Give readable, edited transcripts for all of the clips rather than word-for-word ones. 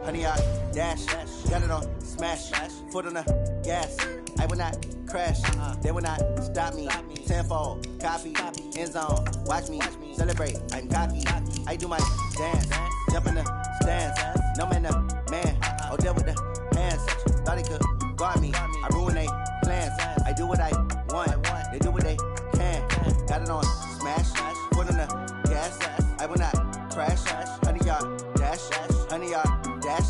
Honey, I dash, got it on smash, foot on the gas. I will not crash, they will not stop me. Tenfold, copy, end zone, watch me celebrate. I'm cocky, I do my dance, jump in the stands. No man, the man, oh, deal with the hands. Thought he could guard me, I ruin they plans. I do what I want, they do what they can. Got it on smash, foot on the gas. I will not crash, honey, y'all dash, honey, y'all dash,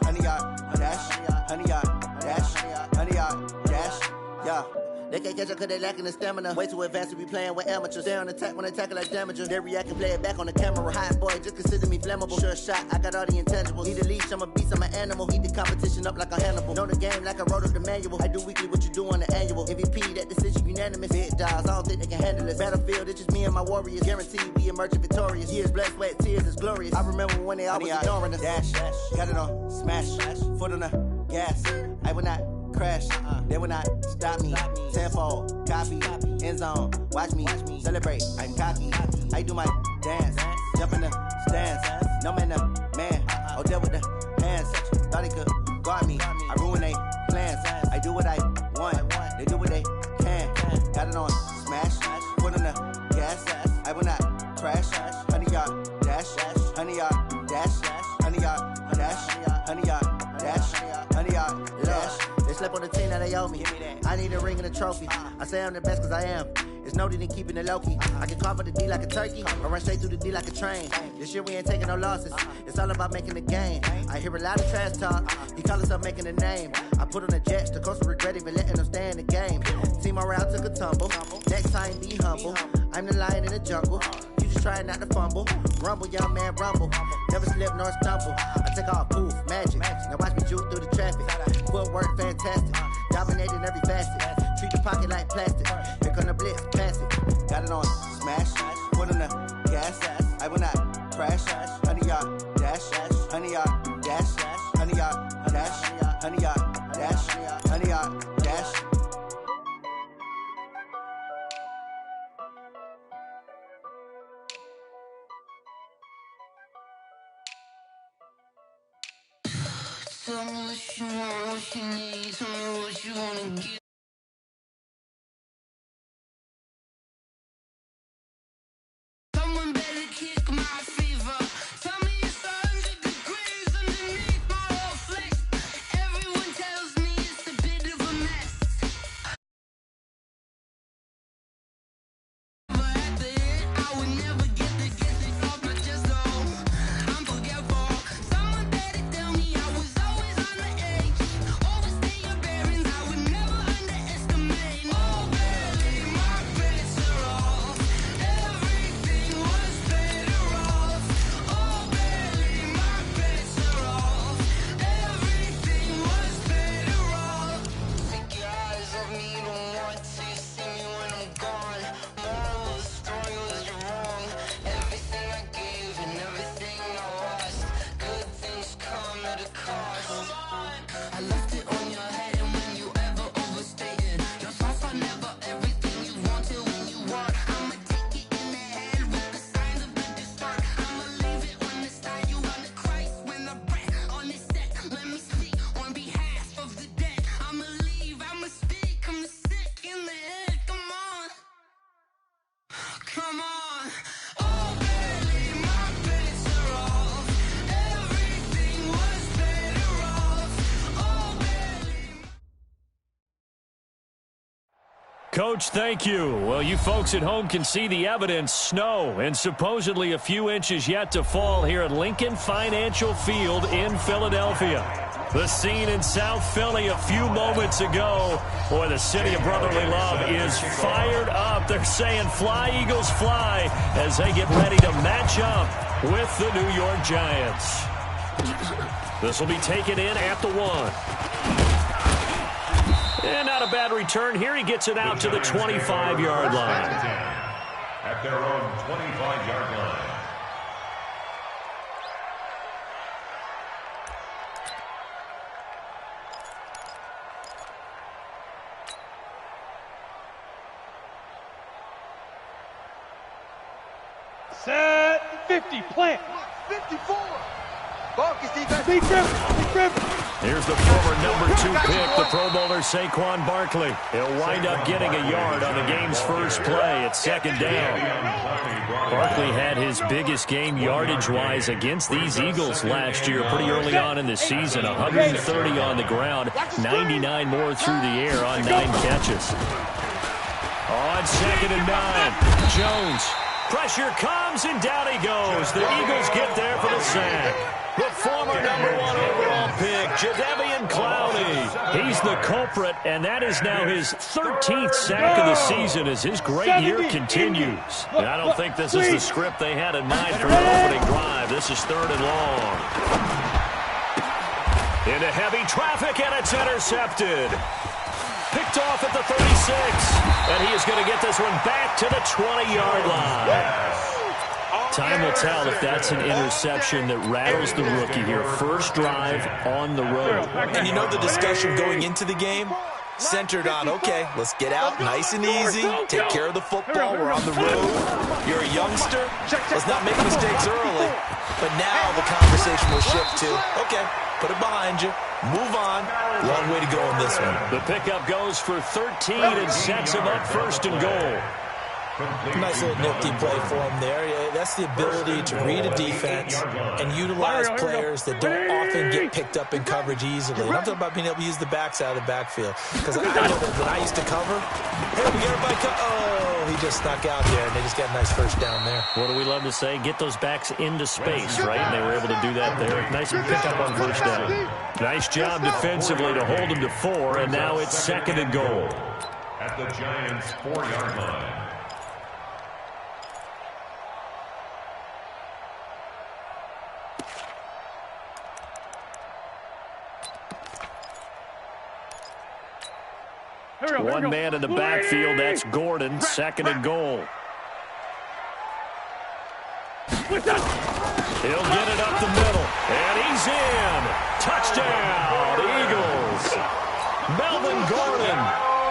honey, y'all dash, honey, y'all dash, honey, y'all dash, yeah. They can't catch up cause they lacking the stamina. Way too advanced to be playing with amateurs. They on attack when they tackle like damagers. They react and play it back on the camera. Hot boy, just consider me flammable. Sure shot, I got all the intangibles. Need a leash, I'm a beast, I'm an animal. Heat the competition up like a Hannibal. Know the game like I wrote up the manual. I do weekly what you do on the annual. MVP, that decision unanimous. Big dogs, I don't think they can handle it. Battlefield, it's just me and my warriors. Guaranteed we emerging victorious. Years, blood, sweat, tears, it's glorious. I remember when they always ignoring us. Dash, got it on smash, foot on the gas. I will not crash, they will not stop me. Tenfold, copy, end zone, watch me celebrate. I'm cocky, I do my dance, jump in the stands. No man, the man, oh, deal with the hands. Thought he could guard me, I ruin they plans. I do what I want, they do what they can. Got it on smash, foot on the gas. I will not crash, honey, y'all dash, honey, y'all dash, honey, y'all dash, honey, y'all dash, honey, y'all dash. They slept on the team that they owe me. I need a ring and a trophy. I say I'm the best cause I am. It's no need in keeping it low-key. I can carve the D like a turkey, or run straight through the D like a train. This year we ain't taking no losses. It's all about making the game. I hear a lot of trash talk. He call himself making a name. I put on the Jets, the coach will regret even letting them stay in the game. Team around took a tumble. Next time be humble. I'm the lion in the jungle. You just trying not to fumble. Rumble, young man, rumble. Never slip nor stumble. I take off, poof, magic. Now watch me juke through the traffic. Footwork fantastic. Dominating every facet. Treat the pocket like plastic. Here come the blitz, pass it. Got it on smash, foot on the gas. I will not crash, honey, y'all dash, honey, y'all dash, honey, y'all dash, honey, y'all dash, honey, y'all dash. Tell me what you want, what you need. Tell me what you wanna get. Someone better kick my fever. Tell me it's 100 degrees underneath my whole flesh. Everyone tells me it's a bit of a mess. But at the end, I would never get this off my chest, though. I'm forgetful. Someone better tell me I was always on the edge. Overstay your bearings, I would never underestimate. Oh, barely, my bets are off. Everything was better off. Oh, barely, my bets are off. Everything was better off. Take your eyes off me, don't want to see me when I'm gone. Moral of the story was you're wrong. Everything I gave and everything I lost. Good things come at a cost. I left it on your head, and when you ever overstated, your thoughts are never everything you wanted when you want. I'ma take it in the head with the signs of the distort. I'ma leave it on the side. You on the Christ when the breath on this set. Let me speak on behalf of the dead. I'ma leave, I'ma speak. I'm the sick in the head. Come on, come on. Oh, barely, my bets are off. Everything was better off. Oh, barely. Coach, thank you. Well, you folks at home can see the evidence. Snow and supposedly a few inches yet to fall here at Lincoln Financial Field in Philadelphia. The scene in South Philly a few moments ago. Boy, the city of brotherly love is fired up. They're saying fly, Eagles, fly as they get ready to match up with the New York Giants. This will be taken in at the 1. And not a bad return here. He gets it out to the 25-yard line. At their own 25-yard line. 50, plant. 54. Focus defense. Be tripping. Here's the former #2 pick, the Pro Bowler Saquon Barkley. He'll wind up getting a yard on the game's first play at second down. Barkley had his biggest game yardage-wise against these Eagles last year pretty early on in the season. 130 on the ground, 99 more through the air on 9 catches. On 2nd and 9, Jones. Pressure comes, and down he goes. The Eagles get there for the sack. The former #1 overall pick, Jadeveon Clowney. He's the culprit, and that is now his 13th sack of the season as his great year continues. And I don't think this is the script they had in mind for their opening drive. This is 3rd and long. Into heavy traffic, and it's intercepted. Picked off at the 36, and he is going to get this one back to the 20-yard line. Time will tell if that's an interception that rattles the rookie here. First drive on the road. And you know the discussion going into the game? Centered on, okay, let's get out nice and easy, take care of the football, we're on the road. You're a youngster, let's not make mistakes early. But now the conversation will shift to, okay, put it behind you, move on. Long way to go in this one. The pickup goes for 13 and sets him up 1st and goal. Nice little nifty play for him there. Yeah, that's the ability to read a defense and utilize players that don't often get picked up in coverage easily. And I'm talking about being able to use the backs out of the backfield. Because I know that when I used to cover, hey, we get everybody oh, he just snuck out there, and they just got a nice first down there. What do we love to say? Get those backs into space, right? And they were able to do that there. Nice pickup on first down. Nice job defensively to hold him to 4, and now it's 2nd and goal. At the Giants' 4-yard line. One man in the backfield, that's Gordon, 2nd and goal. He'll get it up the middle, and he's in. Touchdown, Eagles. Melvin Gordon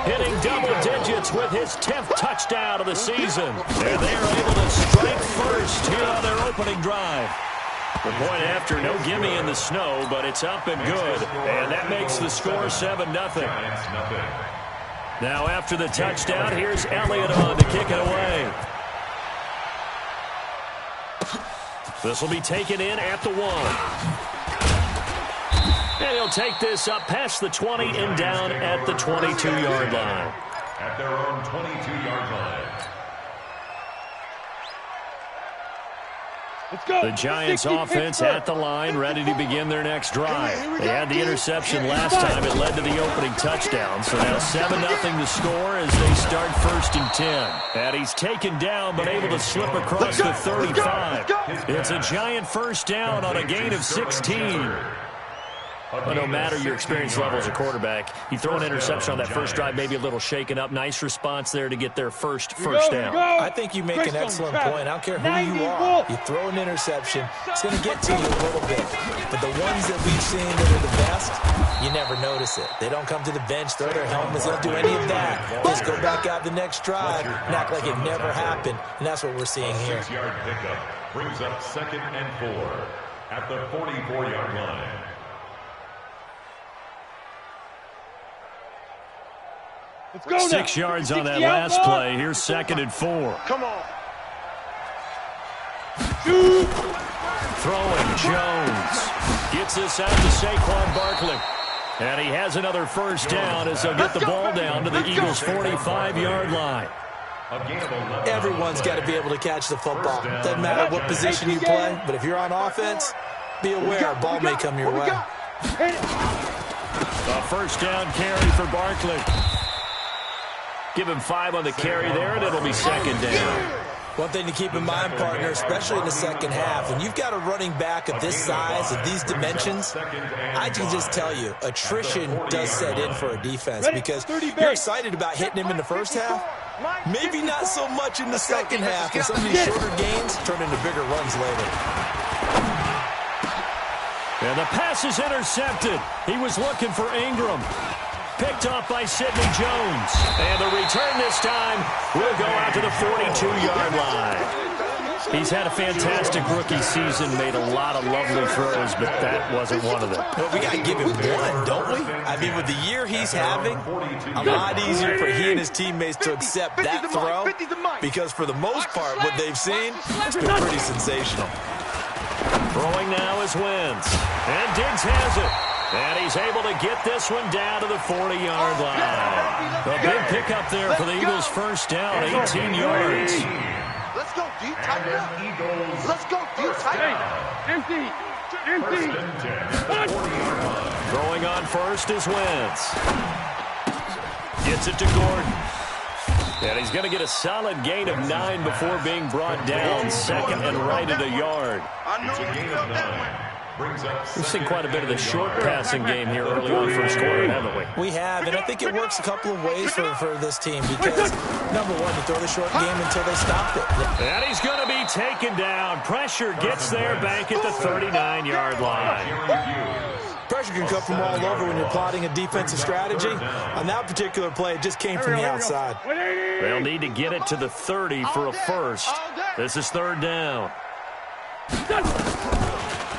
hitting double digits with his 10th touchdown of the season. And they are able to strike first here on their opening drive. The point after, no gimme in the snow, but it's up and good. And that makes the score 7-0. Now after the touchdown, here's Elliott on to kick it away. This will be taken in at the 1. And he'll take this up past the 20 and down at the 22-yard line. At their own 22-yard line. The Giants offense at the line, ready to begin their next drive. They had the interception last time. It led to the opening touchdown. So now 7-0 the score as they start 1st and 10. And he's taken down but able to slip across the 35. It's a giant first down on a gain of 16. But no matter your experience level as a quarterback, you throw an interception on that first drive, maybe a little shaken up. Nice response there to get their first down. I think you make an excellent point. I don't care who you are. You throw an interception, it's going to get to you a little bit. But the ones that we've seen that are the best, you never notice it. They don't come to the bench, throw their helmets, they don't do any of that. Just go back out the next drive and act like it never happened. And that's what we're seeing here. 6-yard pickup brings up 2nd and 4 at the 44-yard line. Let's go now. 6 yards on that last play. Here's 2nd and 4. Come on. Throwing Jones. Gets this out to Saquon Barkley. And he has another first down as they'll get the ball down to the Eagles' 45-yard line. Everyone's got to be able to catch the football. Doesn't matter what position you play, but if you're on offense, be aware a ball may come your way. A first down carry for Barkley. Give him 5 on the carry there, and it'll be 2nd down. One thing to keep in mind, partner, especially in the second half, when you've got a running back of this size, of these dimensions, I can just tell you, attrition does set in for a defense because you're excited about hitting him in the first half. Maybe not so much in the second half, and some of these shorter gains turn into bigger runs later. And the pass is intercepted. He was looking for Ingram. Picked off by Sidney Jones. And the return this time will go out to the 42-yard line. He's had a fantastic rookie season, made a lot of lovely throws, but that wasn't one of them. Well, we got to give him one, don't we? I mean, with the year he's having, a lot easier for he and his teammates to accept that throw, because for the most part, what they've seen, it's been pretty sensational. Throwing now is Wentz, and Diggs has it. And he's able to get this one down to the 40-yard line. A big pickup there for the Eagles' first down, 18 yards. Let's go, D. Tighten up. Let's go, D. Tighten up. Empty. Throwing on first is Wentz. Gets it to Gordon. And he's going to get a solid gain of 9 before being brought down. Second and right at a yard. It's a gain of 9. We've seen quite a bit of the short passing game here early on first quarter, haven't we? We have, and I think it works a couple of ways for this team because, number one, you throw the short game until they stop it. And he's going to be taken down. Pressure gets there back at the 39-yard line. Pressure can come from all over when you're plotting a defensive strategy. On that particular play, it just came from the outside. They'll need to get it to the 30 for a first. This is third down.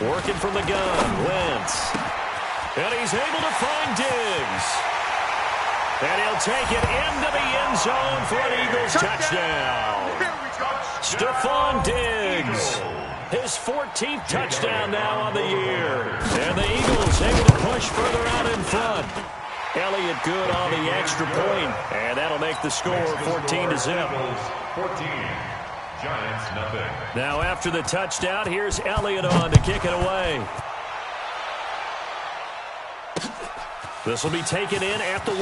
Working from the gun, Wentz. And he's able to find Diggs. And he'll take it into the end zone for an Eagles touchdown. Stephon Diggs. His 14th touchdown now on the year. And the Eagles able to push further out in front. Elliott good on the extra point. And that'll make the score 14-0. 14. Giants, nothing. Now after the touchdown, here's Elliott on to kick it away. This will be taken in at the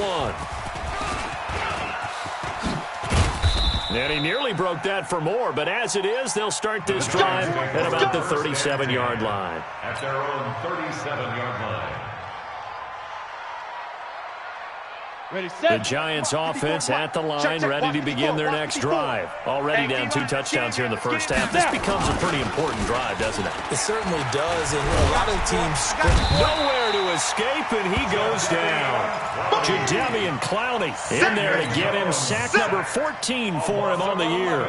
1. And he nearly broke that for more, but as it is, they'll start this drive at about the 37-yard line. At their own 37-yard line. The Giants offense at the line, ready to begin their next drive. Already down 2 touchdowns here in the first half. This becomes a pretty important drive, doesn't it? It certainly does, and a lot of teams nowhere to escape, and he goes down. Jadeveon Clowney in there to get him sack number 14 for him on the year.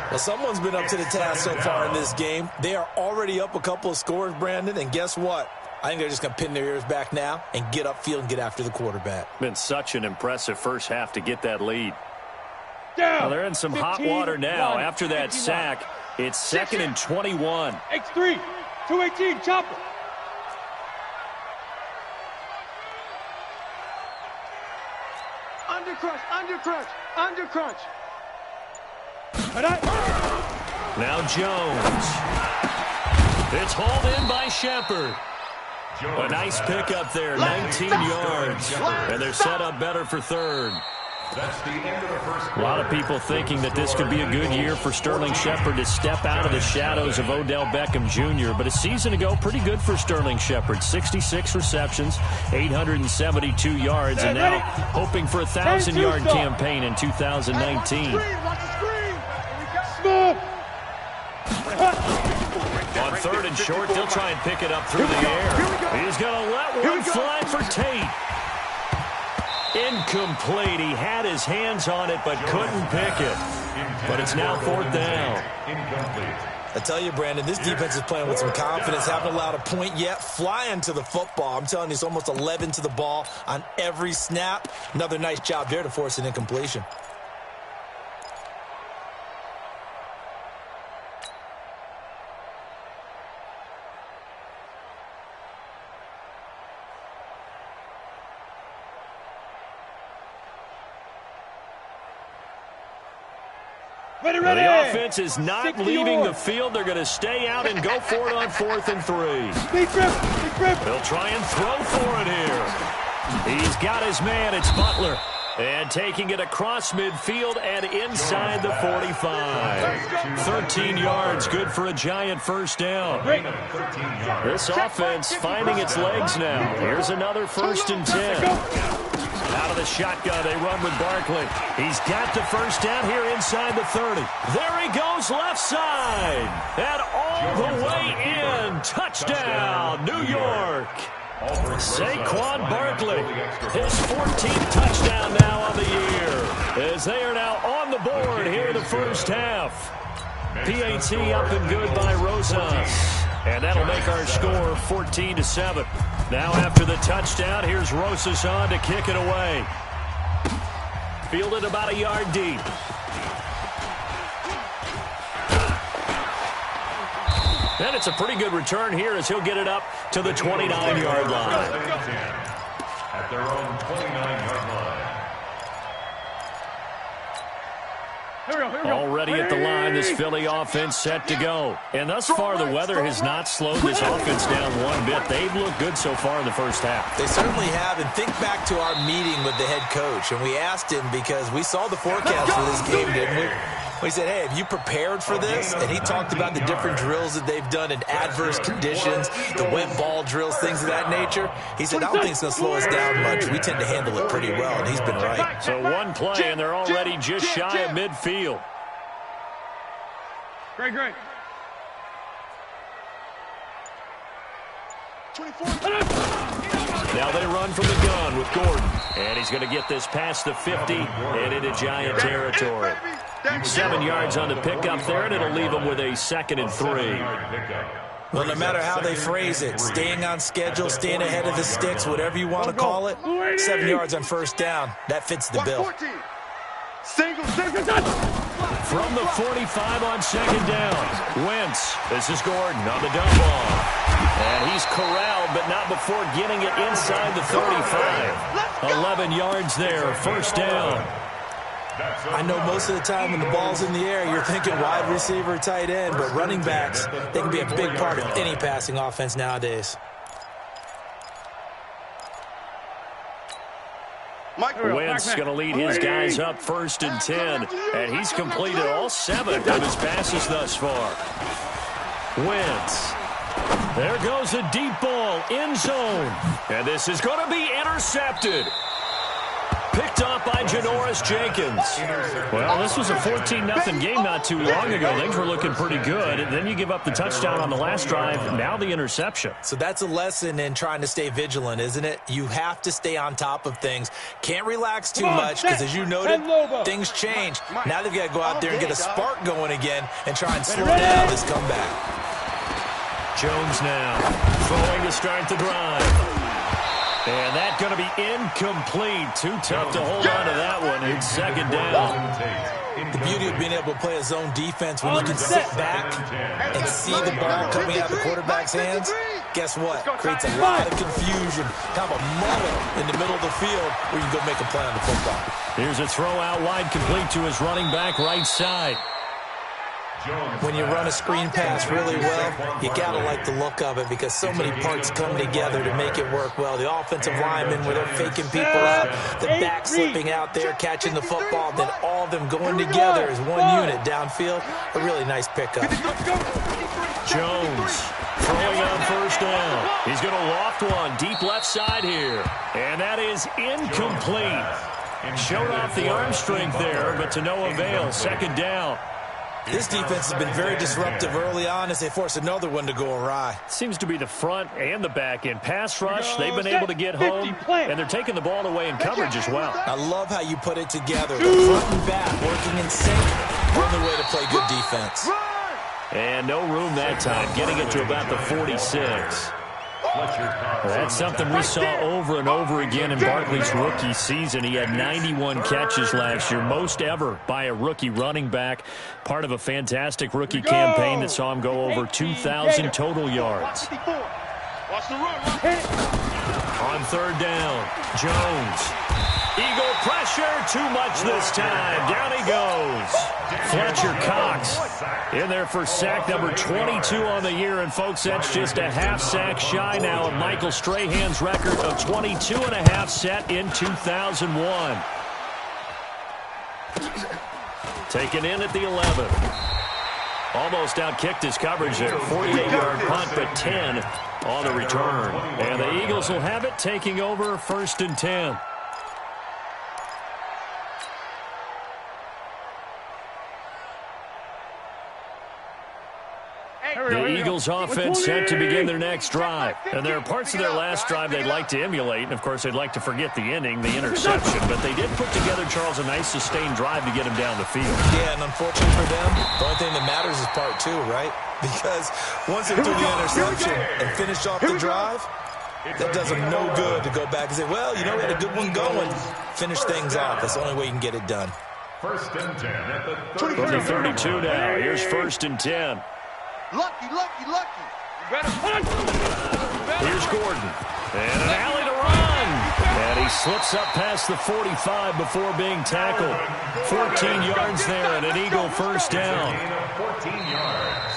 Well, someone's been up to the task so far in this game. They are already up a couple of scores, Brandon, and guess what? I think they're just going to pin their ears back now and get upfield and get after the quarterback. Been such an impressive first half to get that lead. Well, they're in some hot water now. After that sack, it's 2nd and 21. X3, 218, chopper. Under crunch, under crunch, under crunch. Now Jones. It's hauled in by Shepard. A nice pickup there, 19 yards. And they're set up better for third. That's the end of the first quarter. A lot of people thinking that this could be a good year for Sterling Shepard to step out of the shadows of Odell Beckham Jr. But a season ago, pretty good for Sterling Shepard. 66 receptions, 872 yards, and now hoping for a 1,000-yard campaign in 2019. On third and short, they'll try and pick it up through the air. He's going to let one fly for Tate. Incomplete. He had his hands on it but couldn't pick it. But it's now fourth down. Incomplete. I tell you, Brandon, this defense is playing with some confidence. Haven't allowed a point yet. Flying to the football. I'm telling you, it's almost 11 to the ball on every snap. Another nice job there to force an incompletion. The offense is not leaving the field. They're going to stay out and go for it on 4th and 3. They'll try and throw for it here. He's got his man. It's Butler. And taking it across midfield and inside the 45. 13 yards, good for a Giant first down. This offense finding its legs now. Here's another 1st and 10. Out of the shotgun, they run with Barkley. He's got the first down here inside the 30. There he goes, left side. And all the way in. Touchdown, New York. Saquon Barkley, his 14th touchdown now on the year, as they are now on the board here in the first half. PAT up and good by Rosas. And that'll make our score 14-7. Now after the touchdown, here's Rosas on to kick it away. Fielded about a yard deep. And it's a pretty good return here as he'll get it up to the 29-yard line. At their own 29-yard line. Already at the line, this Philly offense set to go. And thus far, the weather has not slowed this offense down one bit. They've looked good so far in the first half. They certainly have. And think back to our meeting with the head coach. And we asked him because we saw the forecast for this game, didn't we? We said, hey, have you prepared for this? And he talked about the different drills that they've done in adverse conditions, the wet ball drills, things of that nature. He said, I don't think it's going to slow us down much. We tend to handle it pretty well, and he's been right. So one play, and they're already just shy of midfield. Great. Now they run from the gun with Gordon. And he's going to get this past the 50 and into Giant territory. 7 yards on the pickup there, and it'll leave him with a 2nd and 3. Well, no matter how they phrase it, staying on schedule, staying ahead of the sticks, whatever you want to call it, 7 yards on first down, that fits the bill. From the 45 on 2nd down, Wentz. This is Gordon on the dump off. And he's corralled, but not before getting it inside the 35. 11 yards there, first down. I know most of the time when the ball's in the air, you're thinking wide receiver, tight end, but running backs, they can be a big part of any passing offense nowadays. Wentz going to lead his guys up 1st and 10, and he's completed all 7 of his passes thus far. Wentz. There goes a deep ball, end zone, and this is going to be intercepted. Picked off by Janoris Jenkins. Well, this was a 14-0 game not too long ago. Things were looking pretty good. And then you give up the touchdown on the last drive. Now the interception. So that's a lesson in trying to stay vigilant, isn't it? You have to stay on top of things. Can't relax too much because, as you noted, things change. Now they've got to go out there and get a spark going again and try and slow down this comeback. Jones now throwing to start the drive. And that's going to be incomplete. Too tough to hold on to that one. It's 2nd down. The beauty of being able to play a zone defense when you can sit back and see the ball coming out of the quarterback's hands, guess what? Creates a lot of confusion, kind of a muddle in the middle of the field where you can go make a play on the football. Here's a throw out wide, complete to his running back right side. When you run a screen pass really well, you got to like the look of it because so many parts come together to make it work well. The offensive linemen, where they're faking people out, the back slipping out there, catching the football, then all of them going together as one unit downfield. A really nice pickup. Jones throwing on 1st down. He's going to loft one deep left side here. And that is incomplete. Showed off the arm strength there, but to no avail. 2nd down. This defense has been very disruptive early on as they force another one to go awry. Seems to be the front and the back end. Pass rush, they've been able to get home, and they're taking the ball away in coverage as well. I love how you put it together. The front and back working in sync. Only way to play good defense. And no room that time, getting it to about the 46. That's something we saw over and over again in Barkley's rookie season. He had 91 catches last year, most ever by a rookie running back. Part of a fantastic rookie campaign that saw him go over 2,000 total yards. On 3rd down, Jones. Eagle pressure, too much this time. Down he goes. Fletcher Cox in there for sack number 22 on the year. And, folks, that's just a half sack shy now of Michael Strahan's record of 22.5 set in 2001. Taken in at the 11. Almost outkicked his coverage there. 48-yard punt, but 10 on the return. And the Eagles will have it, taking over 1st and 10. The Eagles offense set to begin their next drive. And there are parts of their last drive they'd like to emulate, and of course they'd like to forget the ending, the interception, but they did put together, Charles, a nice sustained drive to get him down the field. Yeah, and unfortunately for them, the only thing that matters is part two, right? Because once they threw the interception and finished off the drive, that does them no good to go back and say, well, you know, we had a good one going. Finish things off. That's the only way you can get it done. First and 10 at the 32 now. Here's first and 10. Lucky. Here's Gordon. And an alley to run. And he slips up past the 45 before being tackled. 14 yards there and an Eagle first down. 14 yards.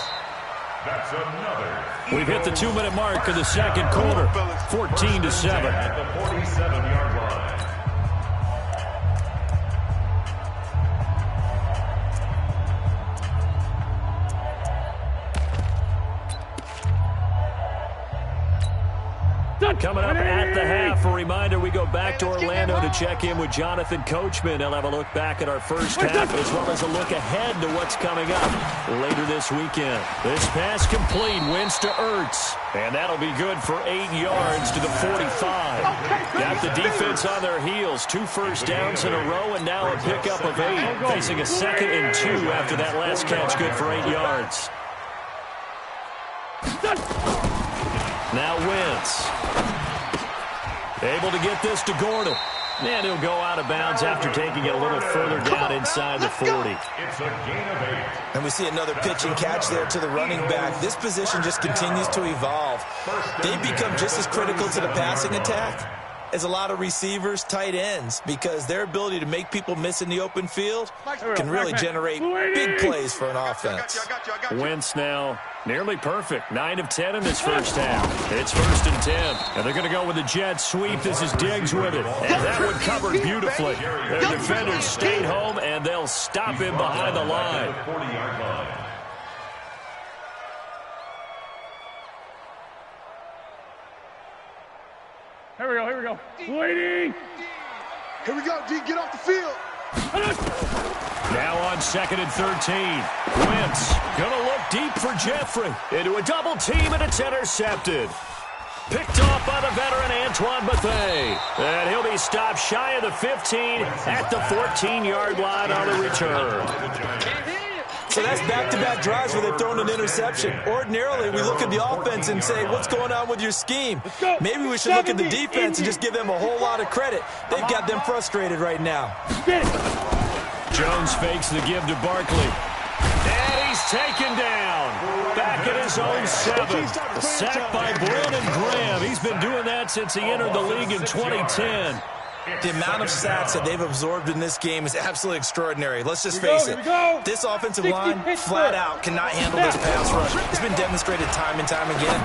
That's another. We've hit the 2-minute mark of the second quarter. 14-7. At the 47-yard line. Coming up at the half, a reminder, we go back to Orlando to check in with Jonathan Coachman. He'll have a look back at our first half as well as a look ahead to what's coming up later this weekend. This pass complete, Wentz to Ertz, and that'll be good for 8 yards to the 45. Got the defense on their heels, 2 first downs in a row, and now a pickup of 8. Facing a 2nd and 2 after that last catch, good for 8 yards. Now Wentz. Able to get this to Gordon. And he'll go out of bounds after taking it a little further down inside the 40. It's a gain of 8. And we see another pitch and catch there to the running back. This position just continues to evolve. They become just as critical to the passing attack as a lot of receivers, tight ends, because their ability to make people miss in the open field can really generate big plays for an offense. Wentz now nearly perfect. 9 of 10 in this first half. It's first and 10. And they're going to go with the jet sweep. This is Diggs with it. And that one covered beautifully. Their defenders stayed home, and they'll stop him behind the line. 40-yard line. Here we go. Waiting. Here we go, D. Get off the field. Now on 2nd and 13. Wentz gonna look deep for Jeffrey. Into a double team, and it's intercepted. Picked off by the veteran Antoine Bethea. And he'll be stopped shy of the 15 at the 14-yard line on the return. So that's back-to-back drives where they've thrown an interception. Ordinarily, we look at the offense and say, what's going on with your scheme? Maybe we should look at the defense and just give them a whole lot of credit. They've got them frustrated right now. Jones fakes the give to Barkley. And he's taken down. Back at his own 7. Sacked by Brandon Graham. He's been doing that since he entered the league in 2010. The amount of sacks that they've absorbed in this game is absolutely extraordinary. Let's just face it. This offensive line, flat out, cannot handle this pass rush. It's been demonstrated time and time again.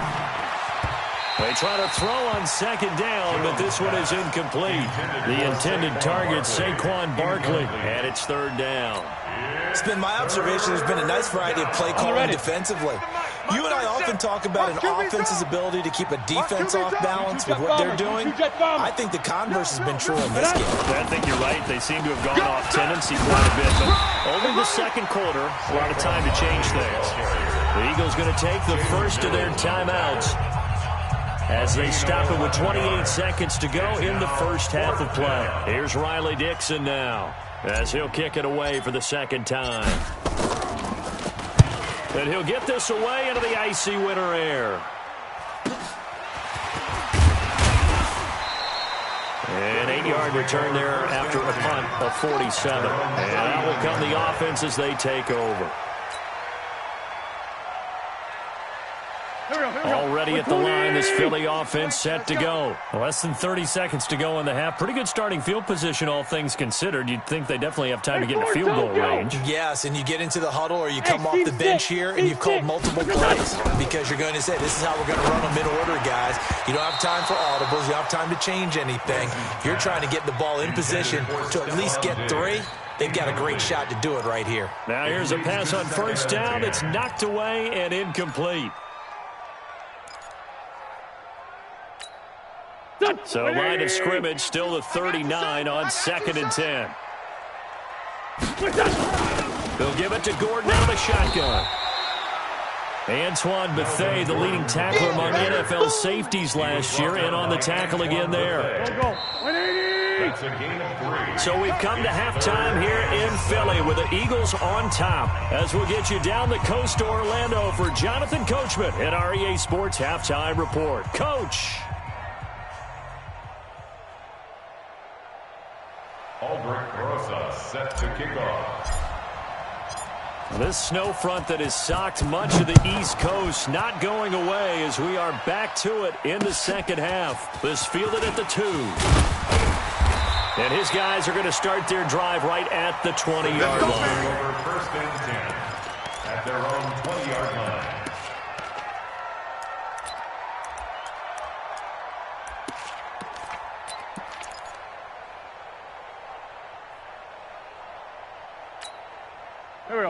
They try to throw on 2nd down, but this one is incomplete. The intended target, Saquon Barkley, and it's 3rd down. It's been my observation there's been a nice variety of play calling defensively. You and I often talk about an offense's ability to keep a defense off balance with what they're doing. I think the converse has been true in this game. I think you're right. They seem to have gone off tendency quite a bit, but only the second quarter, a lot of time to change things. The Eagles going to take the first of their timeouts as they stop it with 28 seconds to go in the first half of play. Here's Riley Dixon now as he'll kick it away for the 2nd time. And he'll get this away into the icy winter air. An 8-yard return there after a punt of 47. And that will come the offense as they take over. Already at the line, this Philly offense set to go. Less than 30 seconds to go in the half. Pretty good starting field position, all things considered. You'd think they definitely have time to get in field goal range. Yes, and you get into the huddle or you come off the bench here and you've called multiple plays because you're going to say, this is how we're going to run them in order, guys. You don't have time for audibles. You don't have time to change anything. You're trying to get the ball in position to at least get 3. They've got a great shot to do it right here. Now here's a pass on 1st down. It's knocked away and incomplete. So line of scrimmage still the 39 on 2nd and 10. They'll give it to Gordon out of the shotgun. Antoine Bethea, the leading tackler among NFL safeties last year, and on the tackle again there. Go. 180. That's a gain of 3. So we've come to halftime here in Philly with the Eagles on top. As we'll get you down the coast to Orlando for Jonathan Coachman at our EA Sports Halftime Report. Coach. Aldrich Rosa set to kick off. This snow front that has socked much of the East Coast not going away as we are back to it in the second half. This fielded at the 2. And his guys are going to start their drive right at the 20-yard line. Over 1st and 10 at their own 20-yard line.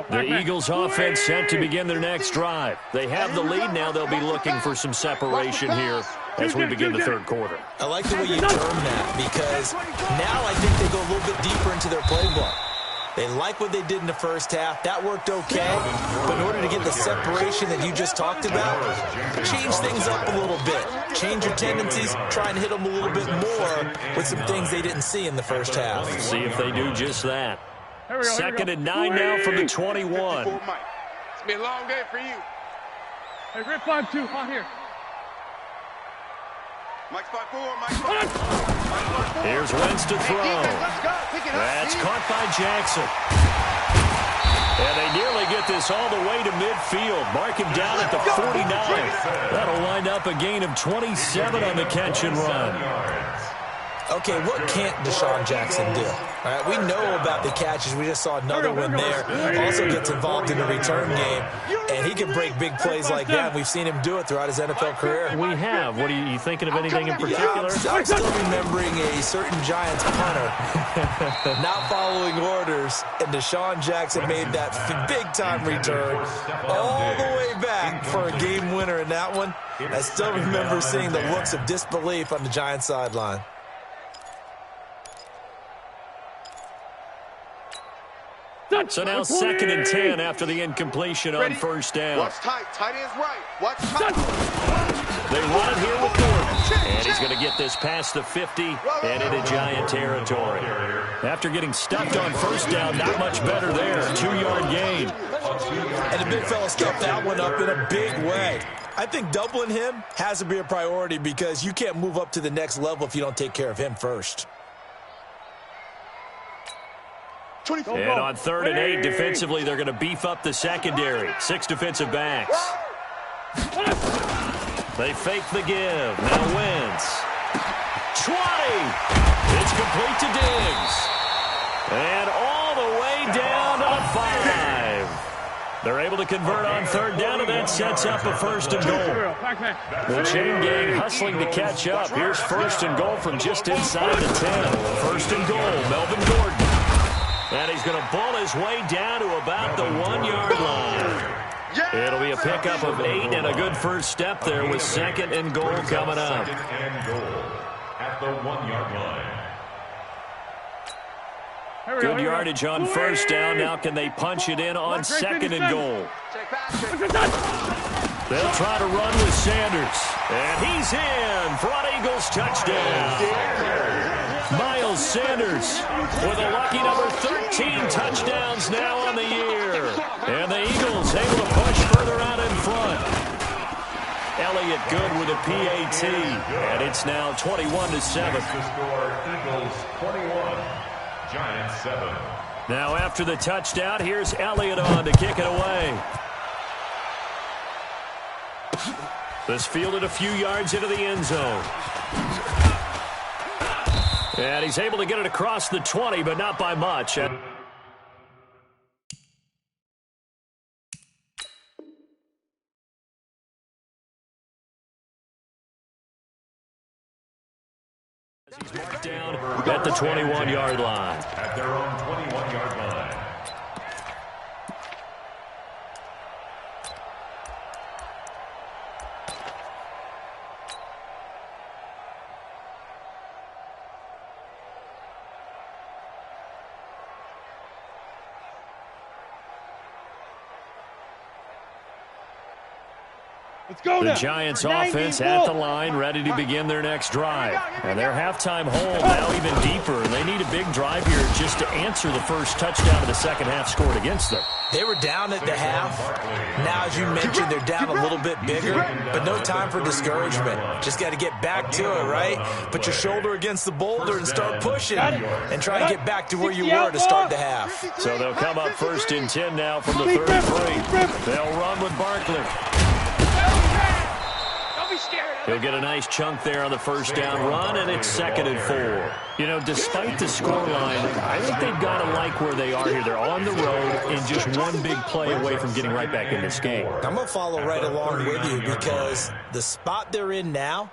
The Eagles offense set to begin their next drive. They have the lead now. They'll be looking for some separation here as we begin the third quarter. I like the way you term that because now I think they go a little bit deeper into their playbook. They like what they did in the first half. That worked okay. But in order to get the separation that you just talked about, change things up a little bit. Change your tendencies. Try and hit them a little bit more with some things they didn't see in the first half. See if they do just that. Second and 9 now from the 21. It's going to be a long day for you. Hey, Rip 5-2, on here. Mike's 5-4, Mike's 5-4. Here's Wentz to throw. That's caught by Jackson. And they nearly get this all the way to midfield. Mark him down at the 49. That'll wind up a gain of 27 on the catch and run. Okay, what can't Deshaun Jackson do? All right, we know about the catches. We just saw another one there. Also gets involved in the return game, and he can break big plays like that. We've seen him do it throughout his NFL career. We have. What are you thinking of anything in particular? Yeah, I'm still remembering a certain Giants punter not following orders, and Deshaun Jackson made that big-time return all the way back for a game winner in that one. I still remember seeing the looks of disbelief on the Giants sideline. So now 2nd and 10 after the incompletion on first down. Watch tight. Tight end's right. Watch tight. They run it here with Gordon. And he's going to get this past the 50 and into Giant territory. After getting stuffed on first down, not much better there. 2-yard gain. And the big fella stepped that one up in a big way. I think doubling him has to be a priority because you can't move up to the next level if you don't take care of him first. And on 3rd and 8, defensively, they're going to beef up the secondary. 6 defensive backs. They fake the give. Now Wentz. 20. It's complete to Diggs. And all the way down to 5. They're able to convert on 3rd down, and that sets up a 1st and goal. The chain gang hustling to catch up. Here's 1st and goal from just inside the 10. 1st and goal, Melvin Gordon. And he's going to bull his way down to about the 1-yard line. It'll be a pickup of 8 and a good first step there with 2nd and goal coming up. 2nd and goal at the 1-yard line. Good yardage on first down. Now can they punch it in on 2nd and goal? They'll try to run with Sanders. And he's in for an Eagles touchdown. Miles Sanders with a lucky number 13 touchdowns now on the year. And the Eagles able to push further out in front. Elliott good with a PAT. And it's now 21-7. The score, Eagles 21, Giants 7. Now after the touchdown, here's Elliott on to kick it away. This fielded a few yards into the end zone. And he's able to get it across the 20, but not by much. He's marked down at the 21-yard line. At their own 21-yard line. Let's go The now. Giants Nine offense means at the ball. line, ready to begin their next drive. And their halftime hold now even deeper. They need a big drive here just to answer the first touchdown of the second half scored against them. They were down at the half. Now, as you mentioned, they're down a little bit bigger, but no time for discouragement. Just got to get back to it, right? Put your shoulder against the boulder and start pushing and try and get back to where you were to start the half. So they'll come up 1st and 10 now from the 33. They'll run with Barkley. He'll get a nice chunk there on the first down run, and it's 2nd and 4. You know, despite the scoreline, I think they've got to like where they are here. They're on the road and just one big play away from getting right back in this game. I'm going to follow right along with you because the spot they're in now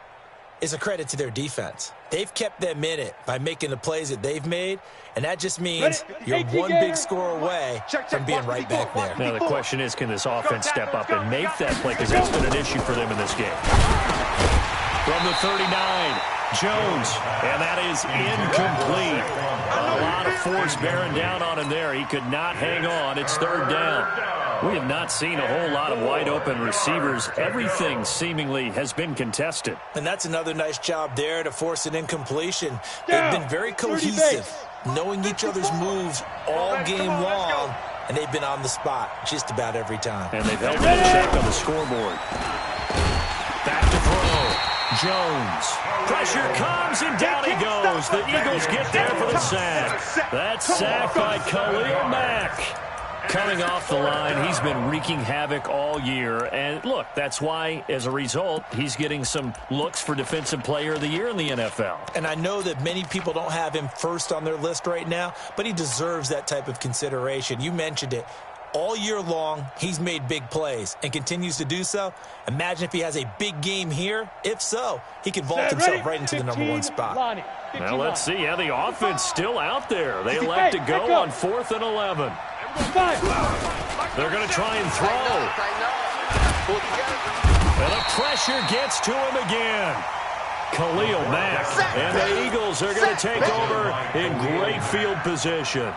is a credit to their defense. They've kept them in it by making the plays that they've made, and that just means you're one big score away from being right back there. Now, the question is, can this offense step up and make that play? Because that's been an issue for them in this game. From the 39, Jones, and that is incomplete. A lot of force bearing down on him there. He could not hang on. It's 3rd down. We have not seen a whole lot of wide-open receivers. Everything seemingly has been contested. And that's another nice job there to force an incompletion. They've been very cohesive, knowing each other's moves all game long, and they've been on the spot just about every time. And they've held it in check on the scoreboard. Back to throw. Jones. Pressure comes, and down he goes. The Eagles get there for the sack. That's sacked by Khalil Mack. Coming off the line, he's been wreaking havoc all year. And, look, that's why, as a result, he's getting some looks for Defensive Player of the Year in the NFL. And I know that many people don't have him first on their list right now, but he deserves that type of consideration. You mentioned it. All year long, he's made big plays and continues to do so. Imagine if he has a big game here. If so, he could vault himself right into the #1 spot. Now, let's see. Yeah, the offense still out there. They elect to go on 4th and 11. They're going to try and throw. And the pressure gets to him again. Khalil Mack. And the Eagles are going to take over in great field position.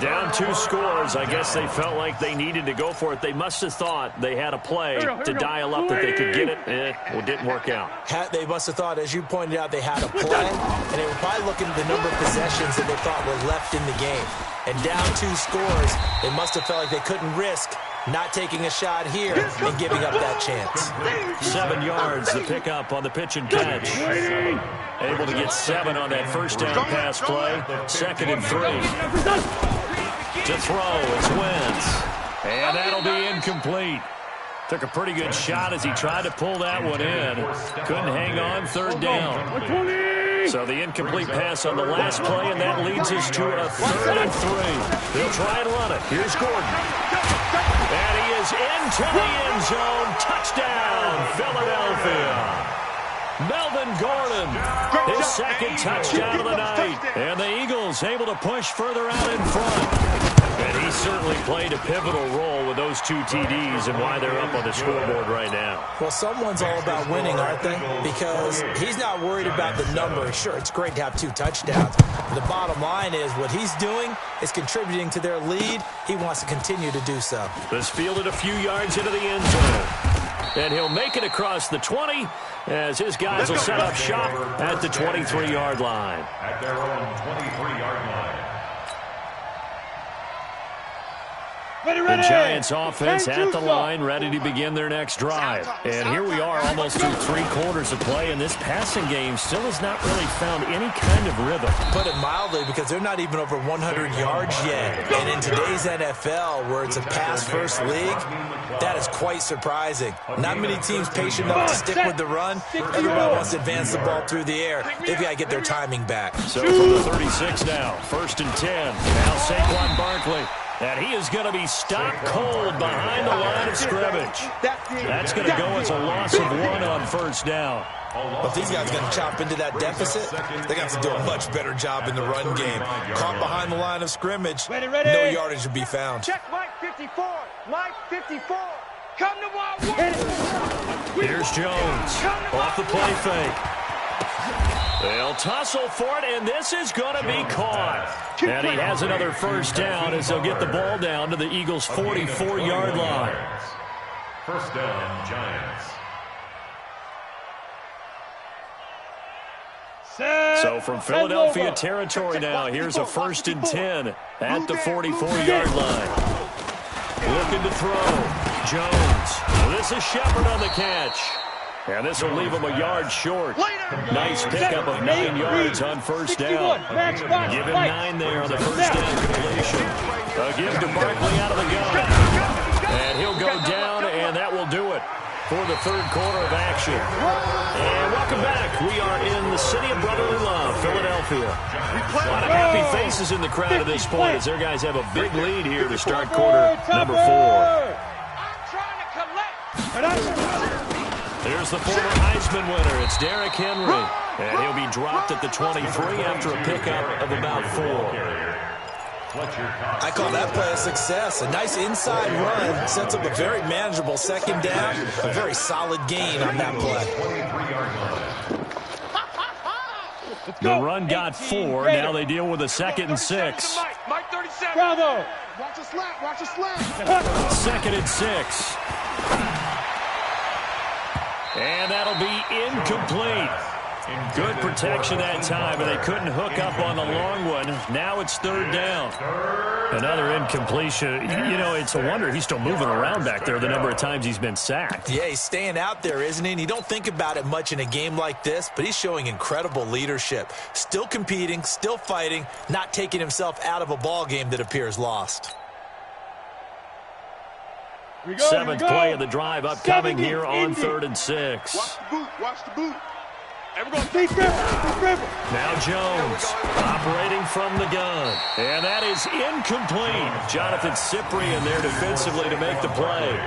Down 2 scores. I guess they felt like they needed to go for it. They must have thought they had a play to dial up that they could get it. Well, it didn't work out. They must have thought, as you pointed out, they had a play, and they were probably looking at the number of possessions that they thought were left in the game. And down 2 scores, they must have felt like they couldn't risk not taking a shot here and giving up that chance. 7 yards, the pickup on the pitch and catch. Able to get 7 on that first down pass play. 2nd and 3. To throw, it's Wentz. And that'll be incomplete. Took a pretty good shot as he tried to pull that one in. Couldn't hang on, 3rd down. So the incomplete pass on the last play, and that leads us to a 3rd and 3. They'll try and run it. Here's Gordon. And he is into the end zone. Touchdown, Philadelphia. Melvin Gordon, his 2nd touchdown of the night. And the Eagles able to push further out in front. And he certainly played a pivotal role with those 2 TDs and why they're up on the scoreboard right now. Well, someone's all about winning, aren't they? Because he's not worried about the number. Sure, it's great to have 2 touchdowns. The bottom line is what he's doing is contributing to their lead. He wants to continue to do so. This fielded a few yards into the end zone. And he'll make it across the 20 as his guys will set up shop at the 23-yard line. At their own 23-yard line. The Giants offense at the line, ready to begin their next drive. And here we are almost through 3 quarters of play, and this passing game still has not really found any kind of rhythm. Put it mildly, because they're not even over 100 yards yet. And in today's NFL, where it's a pass-first league, that is quite surprising. Not many teams patient enough to stick with the run. Everybody wants to advance the ball through the air. They've got to get their timing back. So from the 36 now, 1st and 10. Now Saquon Barkley. And he is going to be stopped cold behind the line of scrimmage. That's going to go as a loss of 1 on 1st down. But if these guys are going to chop into that deficit, they're going to have to do a much better job in the run game. Caught behind the line of scrimmage, no yardage to be found. Check Mike 54. Mike 54. Come to my work. Here's Jones off the play fake. They'll tussle for it, and this is going to be caught. And he has another 1st down as they'll get the ball down to the Eagles' 44-yard line. First down, Giants. So from Philadelphia territory now, here's a 1st and 10 at the 44-yard line. Looking to throw. Jones. This is Shepard on the catch. And this will leave him a yard short. Nice pickup of 9 yards on first down. Give him 9 there on the first down completion. A give to Barkley out of the gun. And he'll go down, and that will do it for the third quarter of action. And welcome back. We are in the city of brotherly love, Philadelphia. A lot of happy faces in the crowd at this point as their guys have a big lead here to start quarter number 4. I'm trying to collect. Here's the former Heisman winner. It's Derrick Henry. And he'll be dropped at the 23 after a pickup of about 4. I call that play a success. A nice inside run sets up a very manageable second down. A very solid gain on that play. The run got 4. Now they deal with a 2nd and 6. Mike 37. Bravo. Watch a slap. Watch a slap. 2nd and 6. And that'll be incomplete. Good protection that time, and they couldn't hook up on the long one. Now it's 3rd down. Another incompletion. You know, it's a wonder he's still moving around back there the number of times he's been sacked. Yeah, he's staying out there, isn't he? And you don't think about it much in a game like this, but he's showing incredible leadership. Still competing, still fighting, not taking himself out of a ball game that appears lost. 7th play of the drive upcoming here on 3rd and 6. Watch the boot. Watch the boot. Now Jones operating from the gun. And that is incomplete. Jonathan Cyprien there defensively to make the play.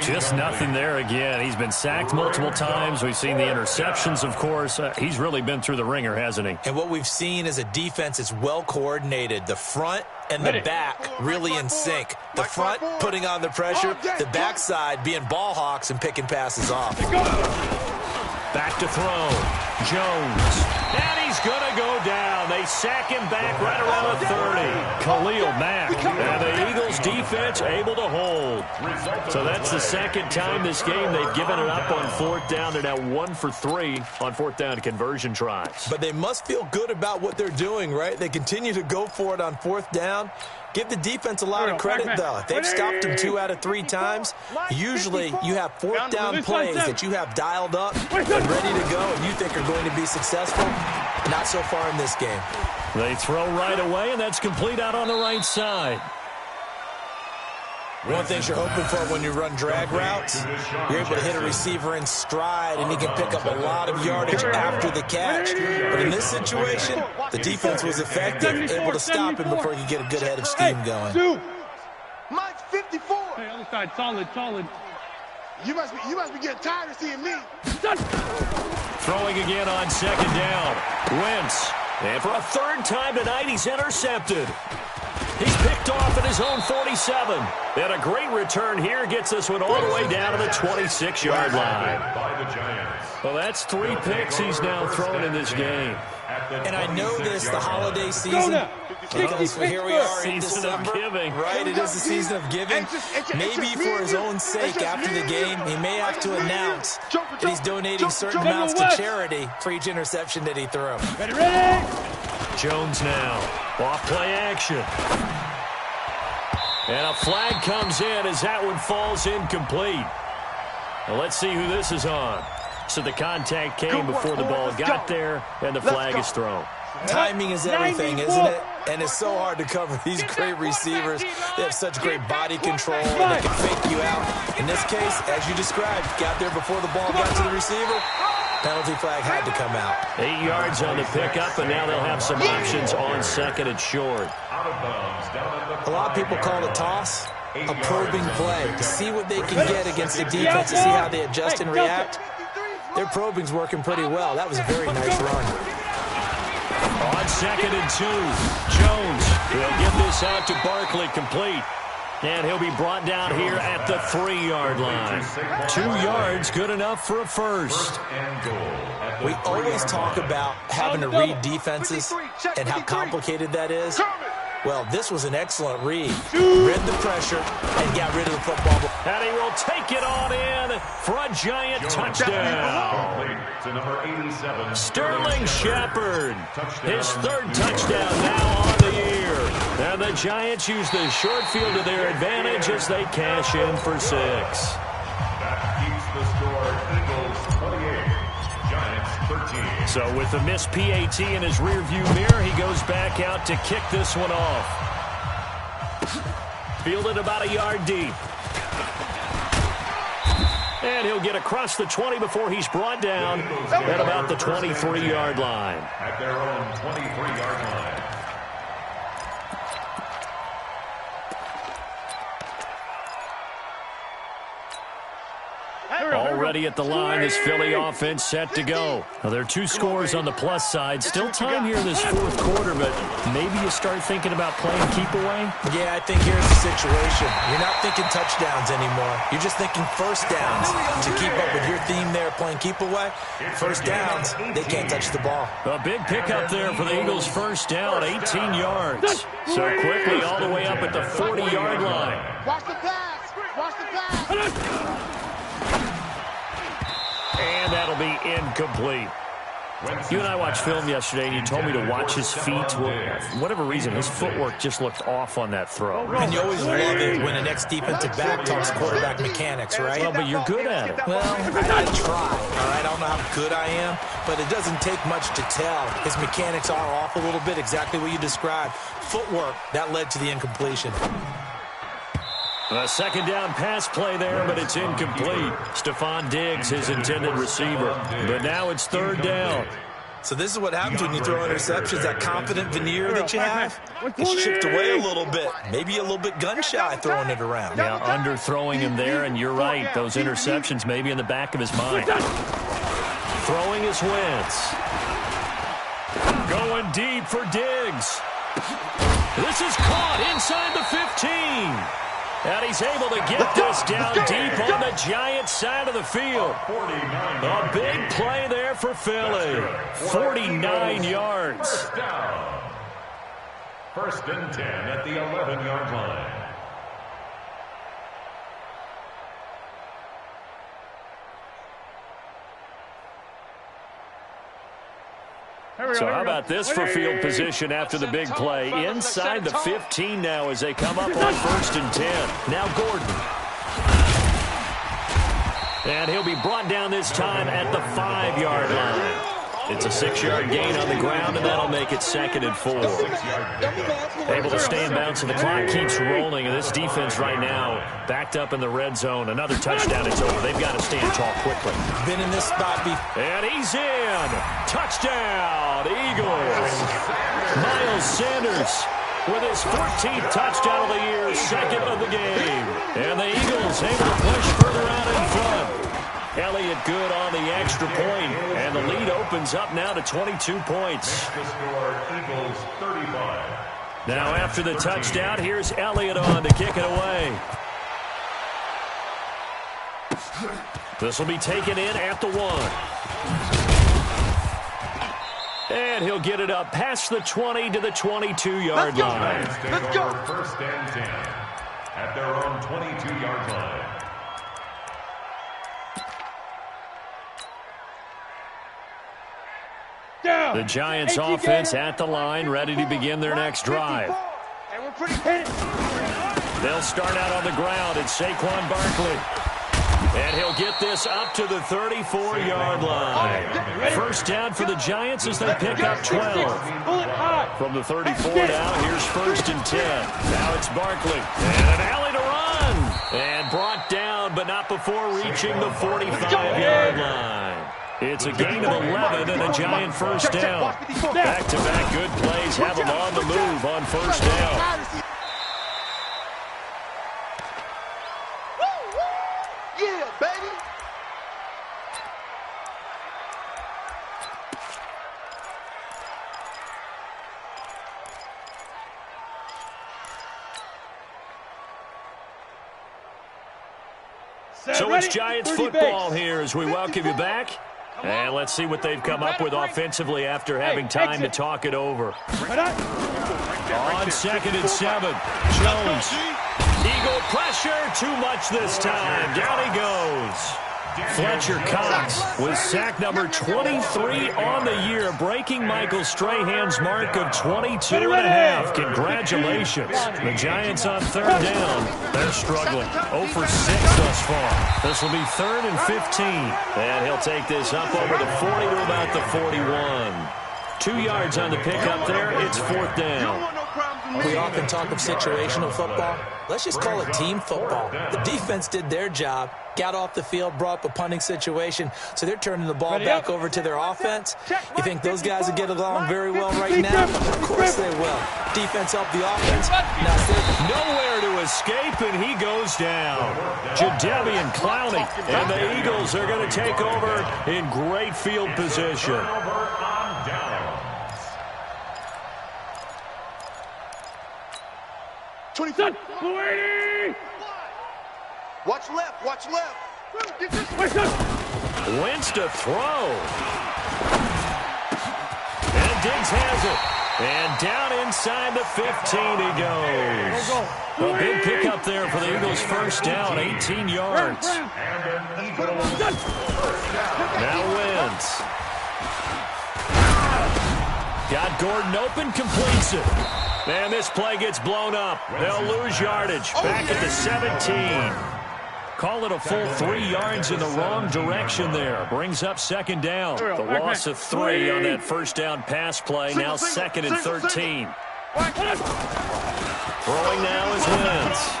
Just nothing there again. He's been sacked multiple times. We've seen the interceptions, of course. He's really been through the ringer, hasn't he? And what we've seen is a defense that's well coordinated. The front and the back really in sync. The front putting on the pressure. The backside being ball hawks and picking passes off. Back to throw. Jones. And he's going to go down. They sack him back right around the 30. Khalil Mack. And the Eagles defense able to hold. So that's the 2nd time this game they've given it up on 4th down. They're now 1 for 3 on 4th down conversion tries. But they must feel good about what they're doing, right? They continue to go for it on 4th down. Give the defense a lot of credit, though. They've stopped them 2 out of 3 times. Usually, you have 4th down plays that you have dialed up and ready to go and you think are going to be successful. Not so far in this game. They throw right away, and that's complete out on the right side. One of the things you're hoping for when you run drag routes, you're able to hit a receiver in stride, and he can pick up a lot of yardage after the catch. But in this situation, the defense was effective, able to stop him before he could get a good head of steam going. Mike 54. Hey, other side, solid. You must be getting tired of seeing me. Throwing again on 2nd down. Wentz. And for a 3rd time tonight, he's intercepted. He's picked off at his own 47. And a great return here gets this one all the way down to the 26-yard line. Well, that's 3 picks he's now thrown in this game. And I know this, the holiday season, because here we are in December, right? It is the season of giving. Maybe for his own sake, after the game, he may have to announce that he's donating certain amounts to charity for each interception that he threw. Ready? Jones now. Off play action. And a flag comes in as that one falls incomplete. Now let's see who this is on. So the contact came before the ball got there, and the flag is thrown. Timing is everything, isn't it? And it's so hard to cover these great receivers. They have such great body control, and they can fake you out. In this case, as you described, got there before the ball got to the receiver. Penalty flag had to come out. 8 yards on the pickup, and now they'll have some options on 2nd and short. A lot of people call it a toss, a probing play, to see what they can get against the defense, to see how they adjust and react. Their probing's working pretty well. That was a very nice run. On 2nd and 2, Jones will give this out to Barkley, complete. And he'll be brought down here at the 3-yard line. 2 yards, good enough for a first. We always talk about having to read defenses and how complicated that is. Well, this was an excellent read. Read the pressure and got rid of the football. And he will take it on in for a giant touchdown. To number 87. Sterling Shepard, his third touchdown now on the year. And the Giants use the short field to their advantage as they cash in for 6. That keeps the score Eagles 28, Giants 13. So with the missed PAT in his rearview mirror, he goes back out to kick this one off. Fielded about a yard deep. And he'll get across the 20 before he's brought down at about the 23-yard line. At their own 23-yard line. Already at the line, this Philly offense set to go. Now, there are 2 scores on the plus side. Still time here in this fourth quarter, but maybe you start thinking about playing keep away? Yeah, I think here's the situation. You're not thinking touchdowns anymore. You're just thinking first downs. To keep up with your theme there, playing keep away, first downs, they can't touch the ball. A big pickup there for the Eagles' first down, 18 yards. So quickly all the way up at the 40-yard line. Watch the pass. Watch the pass. And that'll be incomplete. You and I watched film yesterday, and you told me to watch his feet. Well, for whatever reason, his footwork just looked off on that throw. And you always love it when an ex-defensive back talks quarterback mechanics, right? Well, but you're good at it. Well, I try, all right? I don't know how good I am, but it doesn't take much to tell. His mechanics are off a little bit, exactly what you described. Footwork, that led to the incompletion. A second down pass play there, but it's incomplete. Stephon Diggs, his intended receiver. But now it's third down. So this is what happens when you throw interceptions. That confident veneer that you have, it's chipped away a little bit. Maybe a little bit gun-shy throwing it around. Yeah, underthrowing him there, and you're right. Those interceptions may be in the back of his mind. Throwing his Wentz. Going deep for Diggs. This is caught inside the 15. And he's able to get this down deep on the Giants side of the field. A big play there for Philly. 49 yards. First and 10 at the 11-yard line. So how about this for field position after the big play? Inside the 15 now as they come up on first and 10. Now Gordon. And he'll be brought down this time at the 5-yard line. It's a 6-yard gain on the ground, and that'll make it second and 4. Able to stay in bounds, and the clock keeps rolling. And this defense right now backed up in the red zone. Another touchdown, it's over. They've got to stand tall quickly. Been in this spot before. And he's in. Touchdown, Eagles. Miles Sanders with his 14th touchdown of the year, second of the game. And the Eagles able to push further out in front. Elliott good on the extra point, and the lead opens up now to 22 points. The score, Eagles 35. Now after the touchdown, here's Elliott on to kick it away. This will be taken in at the 1. And he'll get it up past the 20 to the 22-yard line. Let's go. First and 10 at their own 22-yard line. The Giants offense at the line, ready to begin their next drive. They'll start out on the ground. It's Saquon Barkley. And he'll get this up to the 34-yard line. First down for the Giants as they pick up 12. From the 34 now, here's first and 10. Now it's Barkley. And an alley to run. And brought down, but not before reaching the 45-yard line. It's a gain of 11 and a Giant first down. Back-to-back good plays have them on the move on first down. Yeah, baby. So it's Giants football here as we welcome you back. And let's see what they've come up with offensively after having time to talk it over. On 2nd and 7, Jones. Eagle pressure, too much this time. Down he goes. Fletcher Cox with sack number 23 on the year, breaking Michael Strahan's mark of 22 and a half. Congratulations. The Giants on 3rd down. They're struggling. 0 for 6 thus far. This will be 3rd and 15. And he'll take this up over the 40 to about the 41. 2 yards on the pickup there. It's 4th down. We often talk of situational football. Let's just call it team football. The defense did their job, got off the field, brought up a punting situation, so they're turning the ball back over to their offense. You think those guys will get along very well right now? Of course they will. Defense helped the offense. Nowhere to escape, and he goes down. Jadeveon Clowney, and the Eagles are going to take over in great field position. Watch left, watch left. Wentz to throw. And Diggs has it. And down inside the 15 he goes. A big pickup there for the Eagles' first down, 18 yards. Now Wentz. Got Gordon open, completes it. And this play gets blown up. They'll lose yardage. Back at the 17. Call it a full 3 yards in the wrong direction there. Brings up 2nd down. The loss of 3 on that first down pass play. Now 2nd and 13. Throwing now is Wentz.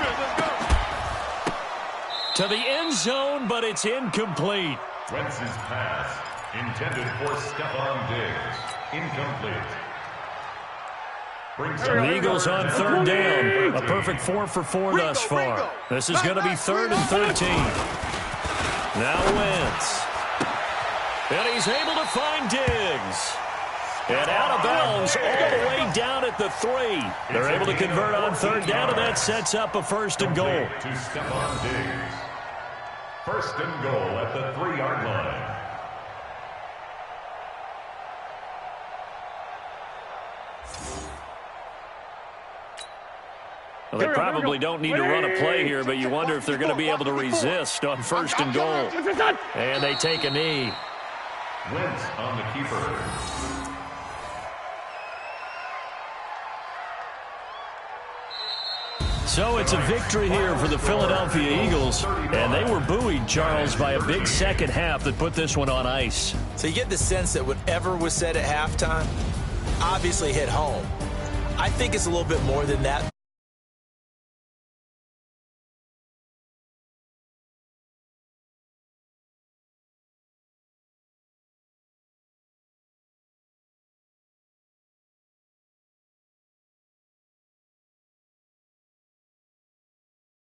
To the end zone, but it's incomplete. Wentz's pass intended for Stephon Diggs. Incomplete. The Eagles on 3rd down. A perfect 4 for 4 thus far. This is going to be 3rd and 13. Now Wentz. And he's able to find Diggs. And out of bounds all the way down at the 3. They're able to convert on 3rd down, and that sets up a 1st and goal. To Stephon Diggs. 1st and goal at the 3-yard line. Well, they probably don't need to run a play here, but you wonder if they're going to be able to resist on 1st and goal. And they take a knee. Wentz on the keeper. So it's a victory here for the Philadelphia Eagles, and they were buoyed, Charles, by a big second half that put this one on ice. So you get the sense that whatever was said at halftime obviously hit home. I think it's a little bit more than that.